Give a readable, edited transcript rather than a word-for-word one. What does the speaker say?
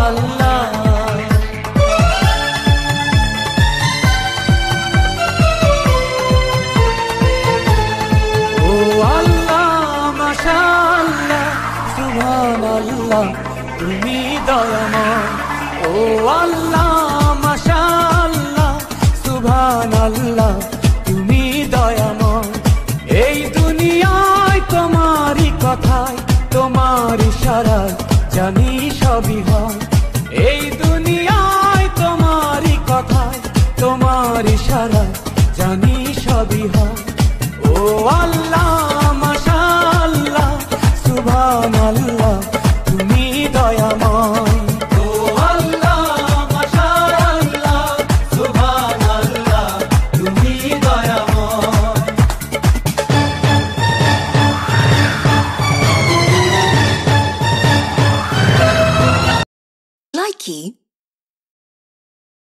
আল্লাহ। ও আল্লাহ মাশাআল্লাহ সুবহানাল্লাহ তুমি দয়াময়। ও আল্লাহ মাশাআল্লাহ সুবহানাল্লাহ তুমি দয়াময়। এই দুনিয়ায় তোমারই কথায় তোমার ইশারায় জানি সবই হয়। এই দুনিয়ায় তোমারই কথায় তোমার ইশারায় জানি সবই হয়। ও আল্লাহ মাশাআল্লাহ সুবহানাল্লাহ তুমি দয়াময়। ও আল্লাহ মাশাআল্লাহ সুবহানাল্লাহ তুমি দয়াময়। Likey